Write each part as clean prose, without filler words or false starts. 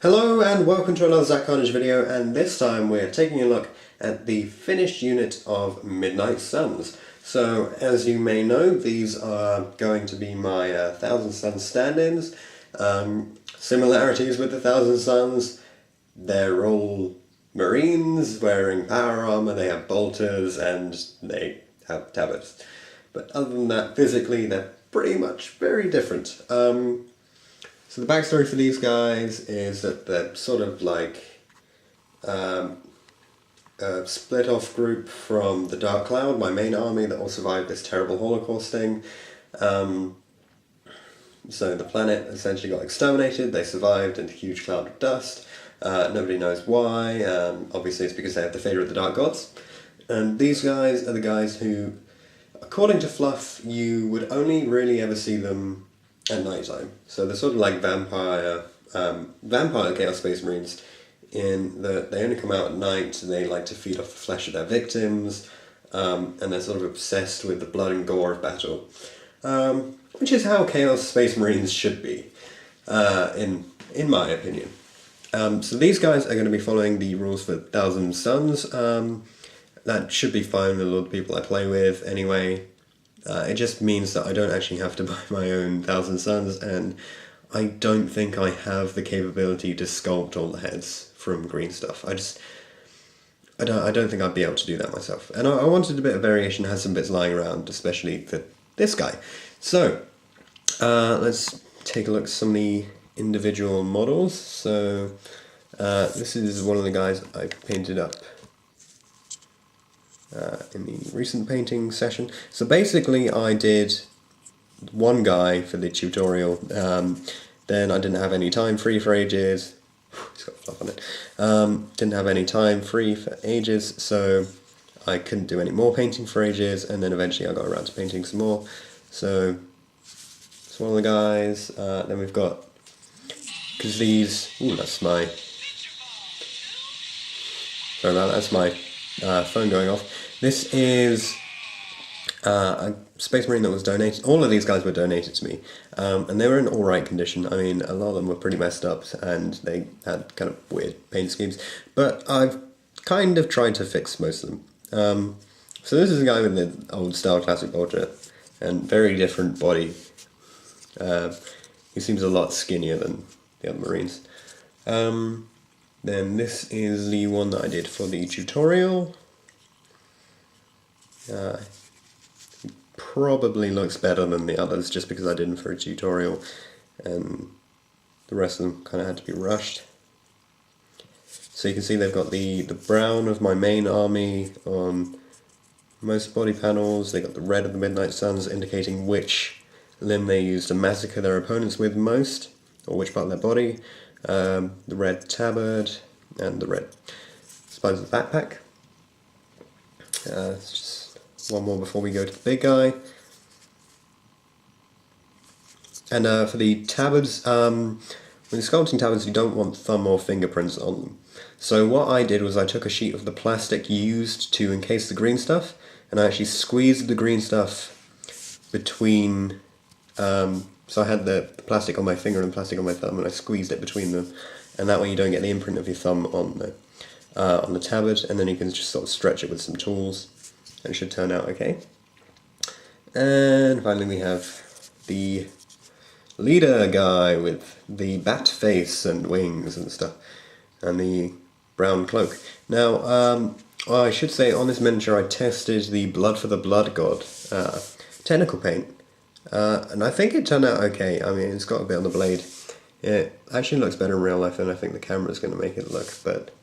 Hello and welcome to another Zack Carnage video, and this time we're taking a look at the finished unit of Midnight Suns. So, as you may know, these are going to be my Thousand Suns stand-ins. Similarities with the Thousand Suns: they're all Marines wearing power armor, they have bolters, and they have tabards. But other than that, physically, they're pretty much very different. So the backstory for these guys is that they're sort of like a split-off group from the Dark Cloud, my main army that all survived this terrible Holocaust thing. So the planet essentially got exterminated, they survived in a huge cloud of dust. Nobody knows why. Obviously it's because they have the favour of the Dark Gods. And these guys are the guys who, according to Fluff, you would only really ever see them at night time. So they're sort of like vampire Chaos Space Marines, in that they only come out at night, they like to feed off the flesh of their victims, and they're sort of obsessed with the blood and gore of battle. Which is how Chaos Space Marines should be, in my opinion. So these guys are going to be following the rules for Thousand Suns. That should be fine with a lot of people I play with anyway. It just means that I don't actually have to buy my own Thousand Suns, and I don't think I have the capability to sculpt all the heads from green stuff. I don't think I'd be able to do that myself. And I wanted a bit of variation, had some bits lying around, especially for this guy. So, let's take a look at some of the individual models. So, this is one of the guys I painted up in the recent painting session. So basically I did one guy for the tutorial, then I didn't have any time free for ages. He's got fluff on it. Didn't have any time free for ages, so I couldn't do any more painting for ages, and then eventually I got around to painting some more. So it's one of the guys. Then we've got, because these, that's my, sorry about that, that's my phone going off. This is a Space Marine that was donated. All of these guys were donated to me, and they were in alright condition. I mean, a lot of them were pretty messed up, and they had kind of weird paint schemes, but I've kind of tried to fix most of them. So this is a guy with the old style classic bolter, and very different body. He seems a lot skinnier than the other Marines. Then this is the one that I did for the tutorial. He probably looks better than the others just because I did them for a tutorial, and the rest of them kind of had to be rushed. So you can see they've got the brown of my main army on most body panels. They got the red of the Midnight Suns, indicating which limb they used to massacre their opponents with most, or which part of their body. The red tabard and the red spines of the backpack. It's just one more before we go to the big guy. And for the tabards, when you're sculpting tabards, you don't want thumb or fingerprints on them. So what I did was I took a sheet of the plastic used to encase the green stuff, and I actually squeezed the green stuff between, so I had the plastic on my finger and plastic on my thumb, and I squeezed it between them, and that way you don't get the imprint of your thumb on the tabard, and then you can just sort of stretch it with some tools, and it should turn out okay. And finally we have the leader guy with the bat face and wings and stuff, and the brown cloak. Now, I should say on this miniature I tested the Blood for the Blood God technical paint, and I think it turned out okay. I mean, it's got a bit on the blade. It actually looks better in real life than I think the camera's going to make it look, but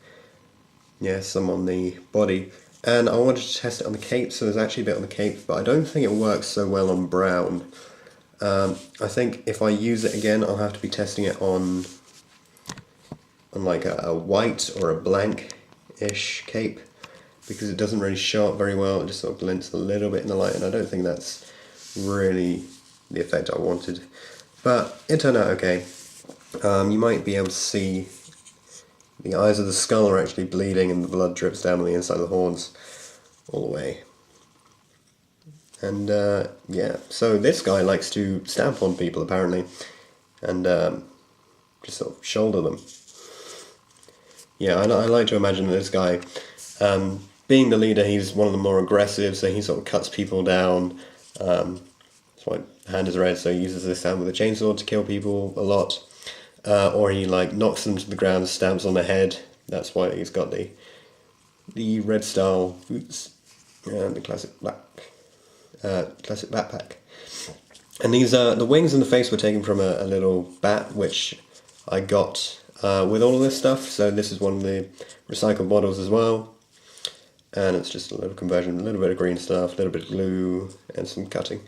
yeah, some on the body. And I wanted to test it on the cape, so there's actually a bit on the cape, but I don't think it works so well on brown. I think if I use it again, I'll have to be testing it on like a white or a blank-ish cape, because it doesn't really show up very well. It just sort of glints a little bit in the light, and I don't think that's really the effect I wanted. But it turned out okay. You might be able to see the eyes of the skull are actually bleeding, and the blood drips down on the inside of the horns all the way. And yeah, so this guy likes to stamp on people apparently, and just sort of shoulder them. Yeah, I like to imagine that this guy, being the leader, he's one of the more aggressive, so he sort of cuts people down. That's why hand is red, so he uses this hand with a chainsaw to kill people a lot. Or he like knocks them to the ground, stamps on the head. That's why he's got the red style boots and the classic backpack. And these the wings and the face were taken from a little bat which I got with all of this stuff. So this is one of the recycled models as well, and it's just a little conversion, a little bit of green stuff, a little bit of glue, and some cutting.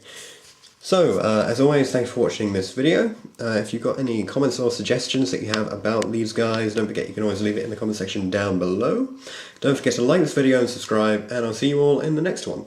So, as always, thanks for watching this video. If you've got any comments or suggestions that you have about these guys, don't forget you can always leave it in the comment section down below. Don't forget to like this video and subscribe, and I'll see you all in the next one.